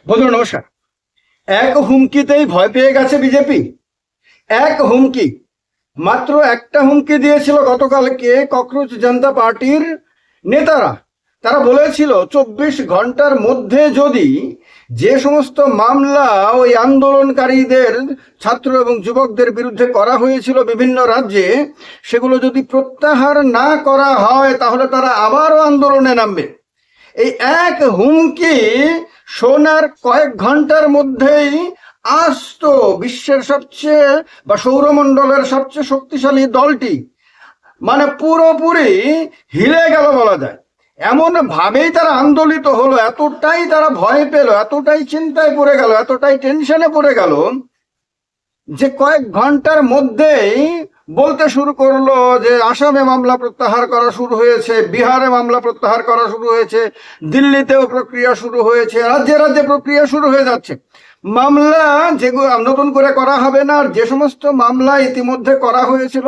বন্ধুরা নমস্কার। এক হুমকিতেই ভয় পেয়ে গেছে বিজেপি। এক হুমকি, মাত্র একটা হুমকি দিয়েছিল গতকালকে ককরোচ জনতা পার্টির নেতারা। তারা বলেছিল 24 ঘন্টার মধ্যে যদি যে সমস্ত মামলা ওই আন্দোলনকারীদের, ছাত্র এবং যুবকদের বিরুদ্ধে করা হয়েছিল বিভিন্ন রাজ্যে, সেগুলো যদি প্রত্যাহার না করা হয় তাহলে তারা আবারও আন্দোলনে নামবে। এই এক হুমকি শোনার কয়েক ঘন্টার মধ্যেই আস্ত বিশ্বের সবচেয়ে বা সৌরমণ্ডলের সবচেয়ে শক্তিশালী দলটি মানে পুরোপুরি হিলে গেল বলা যায়। এমন ভাবেই তারা আন্দোলিত হলো, এতটাই তারা ভয় পেল, এতটাই চিন্তায় পড়ে গেল, এতটাই টেনশনে পড়ে গেল যে কয়েক ঘন্টার মধ্যেই বলতে শুরু করলো যে আসামে মামলা প্রত্যাহার করা শুরু হয়েছে, বিহারে মামলা প্রত্যাহার করা শুরু হয়েছে, দিল্লিতেও প্রক্রিয়া শুরু হয়েছে, রাজ্যে রাজ্যে প্রক্রিয়া শুরু হয়ে যাচ্ছে। মামলা যেগুলো নতুন করে করা হবে না, আর যে সমস্ত মামলা ইতিমধ্যে করা হয়েছিল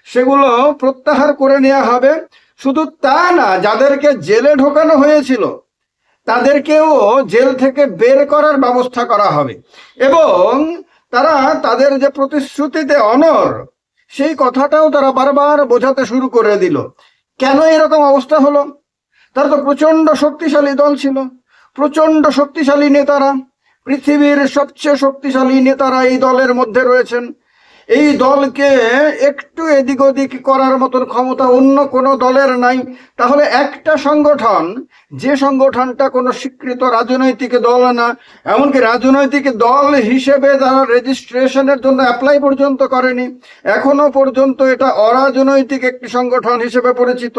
সেগুলো প্রত্যাহার করে নেওয়া হবে। শুধু তা না, যাদেরকে জেলে ঢোকানো হয়েছিল তাদেরকেও জেল থেকে বের করার ব্যবস্থা করা হবে। এবং তারা তাদের যে প্রতিশ্রুতিতে অনড়, সেই কথাটাও তারা বারবার বোঝাতে শুরু করে দিল। কেন এরকম অবস্থা হলো? তারা তো প্রচন্ড শক্তিশালী দল ছিল, প্রচন্ড শক্তিশালী নেতারা, পৃথিবীর সবচেয়ে শক্তিশালী নেতারা এই দলের মধ্যে রয়েছেন। এই দলকে একটু এদিক ওদিক করার মতন ক্ষমতা অন্য কোনো দলের নাই। তাহলে একটা সংগঠন, যে সংগঠনটা কোনো স্বীকৃত রাজনৈতিক দল না, এমনকি রাজনৈতিক দল হিসেবে তারা রেজিস্ট্রেশনের জন্য অ্যাপ্লাই পর্যন্ত করেনি, এখনো পর্যন্ত এটা অরাজনৈতিক একটি সংগঠন হিসেবে পরিচিত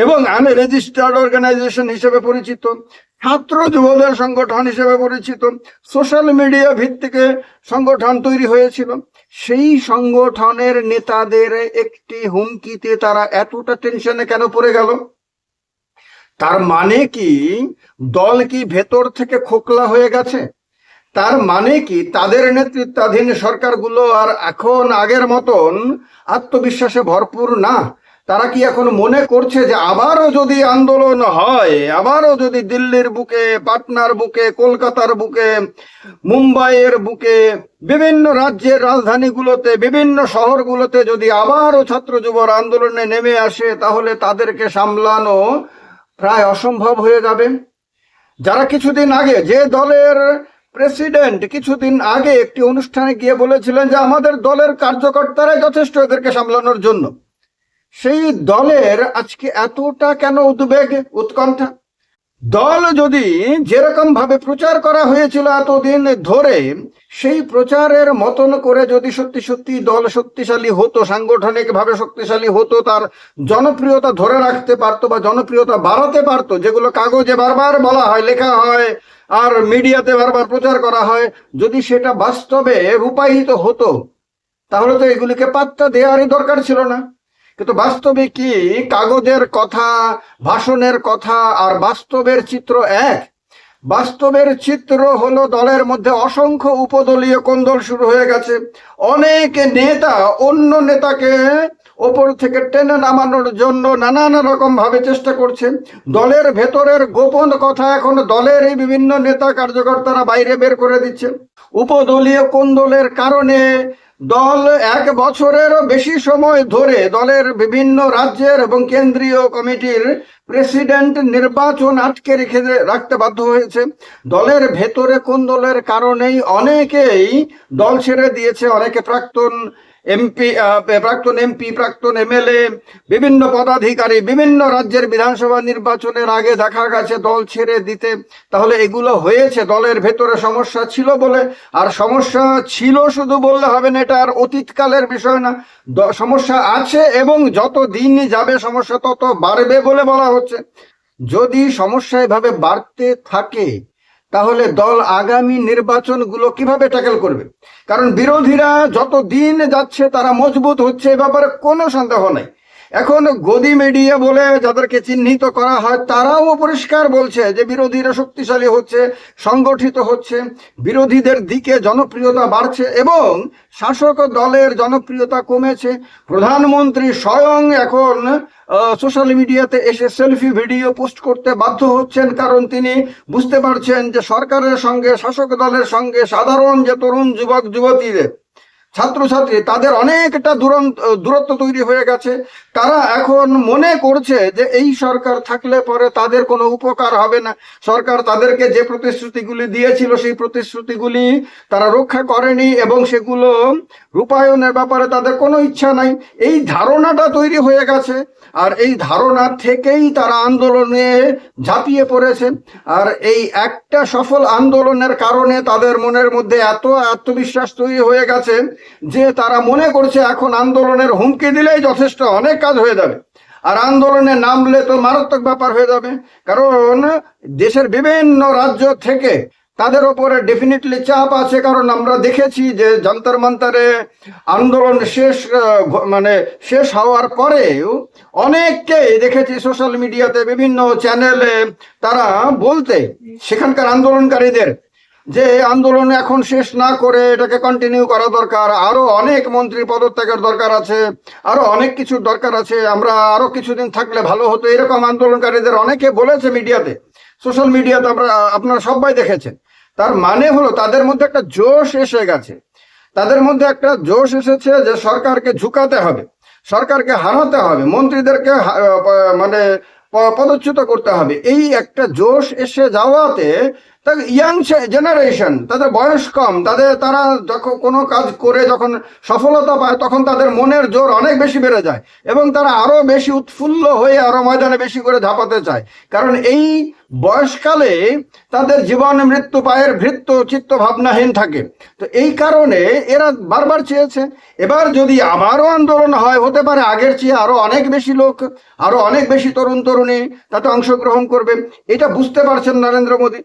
এবং আনরেজিস্টার্ড অর্গানাইজেশন হিসেবে পরিচিত, ছাত্র যুবদের সংগঠন হিসেবে পরিচিত, সোশ্যাল মিডিয়া ভিত্তিক সংগঠন তৈরি হয়েছিল। সেই সংগঠনের নেতাদের একটি হুমকিতে তারা এতটা টেনশনে কেন পড়ে গেল? তার মানে কি দল কি ভেতর থেকে খোকলা হয়ে গেছে? তার মানে কি তাদের নেতৃত্বাধীন সরকারগুলো আর এখন আগের মতন আত্মবিশ্বাসে ভরপুর না? তারা কি এখন মনে করছে যে আবারও যদি আন্দোলন হয়, আবারও যদি দিল্লির বুকে, পাটনার বুকে, কলকাতার বুকে, মুম্বাইয়ের বুকে, বিভিন্ন রাজ্যের রাজধানীগুলোতে, বিভিন্ন শহরগুলোতে যদি আবারও ছাত্র যুবর আন্দোলনে নেমে আসে, তাহলে তাদেরকে সামলানো প্রায় অসম্ভব হয়ে যাবে? যারা কিছুদিন আগে, যে দলের প্রেসিডেন্ট কিছুদিন আগে একটি অনুষ্ঠানে গিয়ে বলেছিলেন যে আমাদের দলের কার্যকর্তারাই যথেষ্ট এদেরকে সামলানোর জন্য, সেই দলের আজকে এতটা কেন উদ্বেগ, উৎকণ্ঠা? দল যদি যেরকম ভাবে প্রচার করা হয়েছিল এতদিন ধরে, সেই প্রচারের মতন করে যদি সত্যি সত্যি দল শক্তিশালী হতো, সাংগঠনিক ভাবে শক্তিশালী হতো, তার জনপ্রিয়তা ধরে রাখতে পারতো বা জনপ্রিয়তা বাড়াতে পারতো, যেগুলো কাগজে বারবার বলা হয়, লেখা হয় আর মিডিয়াতে বারবার প্রচার করা হয়, যদি সেটা বাস্তবে রূপায়িত হতো, তাহলে তো এগুলিকে পাত্তা দেওয়ারই দরকার ছিল না। কিন্তু বাস্তবে কি কাগজের কথা, ভাষণের কথা আর বাস্তবের চিত্র এক? বাস্তবের চিত্র হলো দলের মধ্যে অসংখ্য উপদলীয় কোন্দল শুরু হয়ে গেছে। অনেক নেতা অন্য নেতাকে ওপর থেকে টেনে নামানোর জন্য নানান রকম ভাবে চেষ্টা করছে। দলের ভেতরের গোপন কথা এখন দলের এই বিভিন্ন নেতা কার্যকর্তারা বাইরে বের করে দিচ্ছে। উপদলীয় কোন্দলের কারণে দল 1 বছরেরও বেশি সময় ধরে দলের বিভিন্ন রাজ্যের এবং কেন্দ্রীয় কমিটির প্রেসিডেন্ট নির্বাচন আটকে রাখতে বাধ্য হয়েছে। দলের ভেতরে কোন্দলের কারণেই অনেকেই দল ছেড়ে দিয়েছে। অনেকে প্রাক্তন এমপি, প্রাক্তন এমএলএ, বিভিন্ন পদাধিকারী বিভিন্ন রাজ্যের বিধানসভা নির্বাচনের আগে দেখা গেছে দল ছেড়ে দিতে। তাহলে এগুলো হয়েছে দলের ভেতরে সমস্যা ছিল বলে। আর সমস্যা ছিল শুধু বললে হবে না, এটা আর অতীতকালের বিষয় না, সমস্যা আছে এবং যত দিন যাবে সমস্যা তত বাড়বে বলে বলা হচ্ছে। যদি সমস্যা এভাবে বাড়তে থাকে তাহলে দল আগামী নির্বাচনগুলো কিভাবে ট্যাকেল করবে? কারণ বিরোধীরা যত দিন যাচ্ছে তারা মজবুত হচ্ছে, এ ব্যাপারে কোনো সন্দেহ নাই। এখন গদি মিডিয়া বলে যাদেরকে চিহ্নিত করা হয় তারাও পরিষ্কার বলছে যে বিরোধীরা শক্তিশালী হচ্ছে, সংগঠিত হচ্ছে, বিরোধীদের দিকে জনপ্রিয়তা বাড়ছে এবং শাসক দলের জনপ্রিয়তা কমেছে। প্রধানমন্ত্রী স্বয়ং এখন সোশ্যাল মিডিয়াতে এসে সেলফি ভিডিও পোস্ট করতে বাধ্য হচ্ছেন, কারণ তিনি বুঝতে পারছেন যে সরকারের সঙ্গে, শাসক দলের সঙ্গে সাধারণ যে তরুণ যুবক যুবতীদের, ছাত্রছাত্রী, তাদের অনেকটা দূরত্ব তৈরি হয়ে গেছে। তারা এখন মনে করছে যে এই সরকার থাকলে পরে তাদের কোনো উপকার হবে না, সরকার তাদেরকে যে প্রতিশ্রুতিগুলি দিয়েছিল সেই প্রতিশ্রুতিগুলি তারা রক্ষা করেনি এবং সেগুলো রূপায়ণের ব্যাপারে তাদের কোনো ইচ্ছা নাই। এই ধারণাটা তৈরি হয়ে গেছে, আর এই ধারণা থেকেই তারা আন্দোলনে ঝাঁপিয়ে পড়েছে। আর এই একটা সফল আন্দোলনের কারণে তাদের মনের মধ্যে এত আত্মবিশ্বাস তৈরি হয়ে গেছে যে তারা মনে করছে এখন আন্দোলনের হুমকি দিলেই যথেষ্ট, অনেক কাজ হয়ে যাবে। আর আন্দোলনে নামলে তো মারাত্মক ব্যাপার হয়ে যাবে, কারণ দেশের বিভিন্ন রাজ্য থেকে তাদের ওপরে ডেফিনেটলি চাপ আছে। কারণ আমরা দেখেছি যে যন্তর মন্তরে আন্দোলন শেষ হওয়ার পরেও অনেককে দেখেছি সোশ্যাল মিডিয়াতে, বিভিন্ন চ্যানেলে তারা বলতে সেখানকার আন্দোলনকারীদের যে আন্দোলন এখন শেষ না করে এটাকে কন্টিনিউ করা দরকার, আরো অনেক মন্ত্রী পদত্যাগের দরকার আছে, আরো অনেক কিছুর দরকার আছে, আমরা আরো কিছুদিন থাকলে ভালো হতো, এরকম আন্দোলনকারীদের অনেকে বলেছে মিডিয়াতে, সোশ্যাল মিডিয়াতে আপনারা সবাই দেখেছেন। তার মানে হলো তাদের মধ্যে একটা জোশ এসে গেছে, তাদের মধ্যে একটা জোশ এসেছে যে সরকারকে ঝুঁকাতে হবে, সরকারকে হারাতে হবে, মন্ত্রীদেরকে পদচ্যুত করতে হবে। এই একটা জোশ এসে যাওয়াতে ইয়াং জেনারেশন, তাদের বয়স কম, তারা যখন কোনো কাজ করে যখন সফলতা পায় তখন তাদের মনের জোর অনেক বেশি বেড়ে যায় এবং তারা আরো বেশি উৎফুল্ল হয়ে আরো ময়দানে বেশি করে ঝাঁপাতে চায়। কারণ এই বয়সকালে তাদের জীবন মৃত্যু পায়ের ভৃত্য চিত্ত ভাবনাহীন থাকে। তো এই কারণে এরা বারবার চেয়েছে এবার যদি আবারও আন্দোলন হয়, হতে পারে আগের চেয়ে আরো অনেক বেশি লোক, আরো অনেক বেশি তরুণ তরুণী তাতে অংশগ্রহণ করবে। এটা বুঝতে পারছেন নরেন্দ্র মোদী,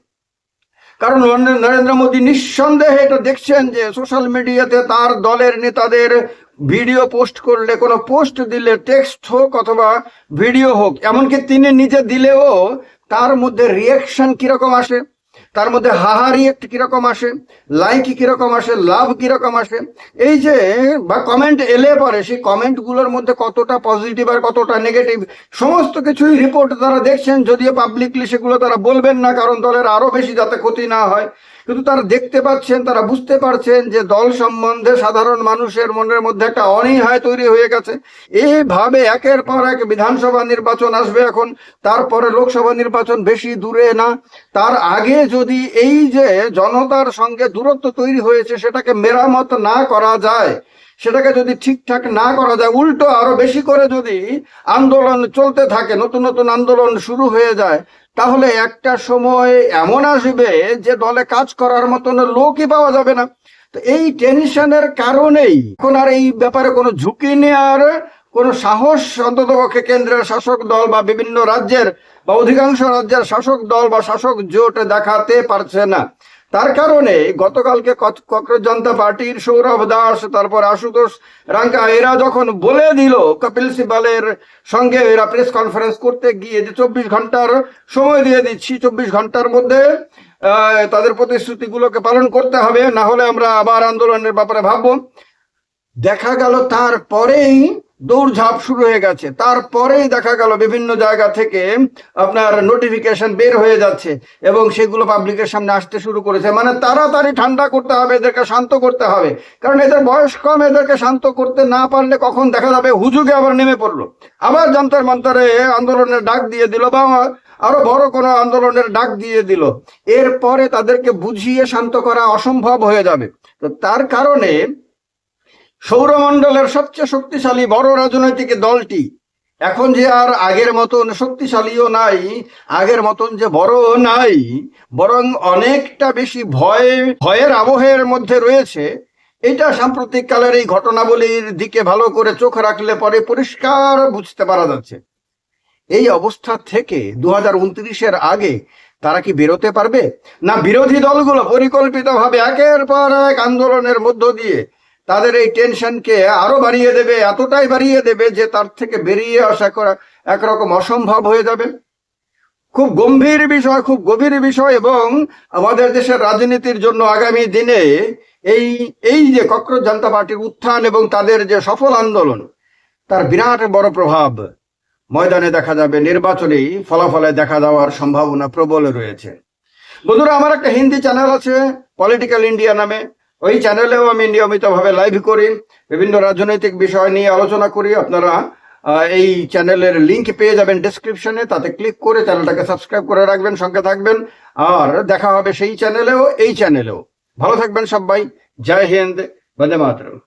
কারণ নরেন্দ্র মোদী নিঃসন্দেহে এটা দেখছেন যে সোশ্যাল মিডিয়াতে তার দলের নেতাদের ভিডিও পোস্ট করলে, কোনো পোস্ট দিলে, টেক্সট হোক অথবা ভিডিও হোক, এমনকি তিনি নিজে দিলেও তার মধ্যে রিয়াকশন কিরকম আসে, তার মধ্যে হাহা রিয়েক্ট কিরকম আসে, লাইক কিরকম আসে, লাভ কিরকম আসে, এই যে বা কমেন্ট এলে পরে সেই কমেন্টগুলোর মধ্যে কতটা পজিটিভ আর কতটা নেগেটিভ সমস্ত কিছুই রিপোর্ট তারা দেখছেন। যদিও পাবলিকলি সেগুলো তারা বলবেন না, কারণ দলের আরো বেশি যাতে ক্ষতি না হয়, কিন্তু তারা দেখতে পাচ্ছেন, তারা বুঝতে পারছেন যে দল সম্বন্ধে সাধারণ মানুষের মনের মধ্যে একটা অনীহা তৈরি হয়ে গেছে। এইভাবে একের পর এক বিধানসভা নির্বাচন আসবে এখন, তারপরে লোকসভা নির্বাচন বেশি দূরে না। তার আগে যদি এই যে জনতার সঙ্গে দূরত্ব তৈরি হয়েছে সেটাকে মেরামত না করা যায়, সেটাকে যদি ঠিকঠাক না করা যায়, উল্টো আরো বেশি করে যদি আন্দোলন চলতে থাকে, নতুন নতুন আন্দোলন শুরু হয়ে যায়, তাহলে একটা সময় এমন আসবে যে দলে কাজ করার মতন লোকই পাওয়া যাবে না। তো এই টেনশনের কারণেই এখন আর এই ব্যাপারে কোনো ঝুঁকি নেওয়ার কোনো সাহস অন্ততপক্ষে কেন্দ্রের শাসক দল বা বিভিন্ন রাজ্যের বা অধিকাংশ রাজ্যের শাসক দল বা শাসক জোট দেখাতে পারছে না। তার কারণে গতকালকে ককরোচ জনতা পার্টির সৌরভ দাস, তারপর আশুতোষ রাঙ্কা, এরা যখন বলে দিল কপিল সিবালের সঙ্গে এরা প্রেস কনফারেন্স করতে গিয়ে যে 24 ঘন্টার সময় দিয়ে দিচ্ছি, 24 ঘন্টার মধ্যে তাদের প্রতিশ্রুতিগুলোকে পালন করতে হবে, না হলে আমরা আবার আন্দোলনের ব্যাপারে ভাববো। দেখা গেল তারপরেই দৌড়ঝাঁপ শুরু হয়ে গেছে, তারপরেই দেখা গেল বিভিন্ন জায়গা থেকে আপনার নোটিফিকেশন বের হয়ে যাচ্ছে এবং সেগুলো পাবলিকের সামনে আসতে শুরু করেছে। মানে তাড়াতাড়ি ঠান্ডা করতে হবে, এদেরকে শান্ত করতে হবে, কারণ এদের বয়স কম, এদেরকে শান্ত করতে না পারলে কখন দেখা যাবে হুজুগে আবার নেমে পড়লো, আবার যন্তর মন্তরে আন্দোলনের ডাক দিয়ে দিল বা আরো বড় কোনো আন্দোলনের ডাক দিয়ে দিল। এরপরে তাদেরকে বুঝিয়ে শান্ত করা অসম্ভব হয়ে যাবে। তো তার কারণে সৌরমণ্ডলের সবচেয়ে শক্তিশালী বড় রাজনৈতিক দলটি এখন যে আর আগের মতন শক্তিশালীও নাই, আগের মতন যে বড় নাই, বরং অনেকটা বেশি ভয়ের আবহের মধ্যে রয়েছে। এটা সাম্প্রতিক কালের এই ঘটনাবলীর দিকে ভালো করে চোখ রাখলে পরে পরিষ্কার বুঝতে পারা যাচ্ছে। এই অবস্থা থেকে 2029-এর আগে তারা কি বেরোতে পারবে? না বিরোধী দলগুলো পরিকল্পিতভাবে একের পর এক আন্দোলনের মধ্য দিয়ে তাদের এই টেনশনকে আরো বাড়িয়ে দেবে, এতটাই বাড়িয়ে দেবে যে তার থেকে বেরিয়ে আসা করা একরকম অসম্ভব হয়ে যাবে। খুব গম্ভীর বিষয়, খুব গভীর বিষয়, এবং আমাদের দেশের রাজনীতির জন্য আগামী দিনে এই এই যে ককরোচ জনতা পার্টির উত্থান এবং তাদের যে সফল আন্দোলন, তার বিরাট বড় প্রভাব ময়দানে দেখা যাবে, নির্বাচনেই ফলাফলে দেখা যাওয়ার সম্ভাবনা প্রবল রয়েছে। বন্ধুরা, আমার একটা হিন্দি চ্যানেল আছে পলিটিক্যাল ইন্ডিয়া নামে। ওই চ্যানেলেও আমি নিয়মিতভাবে লাইভ করি, বিভিন্ন রাজনৈতিক বিষয় নিয়ে আলোচনা করি। আপনারা এই চ্যানেলের লিংক পেয়ে যাবেন ডেসক্রিপশনে, তাতে ক্লিক করে চ্যানেলটাকে সাবস্ক্রাইব করে রাখবেন, সঙ্গে থাকবেন। আর দেখা হবে সেই চ্যানেলেও এই চ্যানেলেও। ভালো থাকবেন সবাই। জয় হিন্দ, বন্দে মাতরম।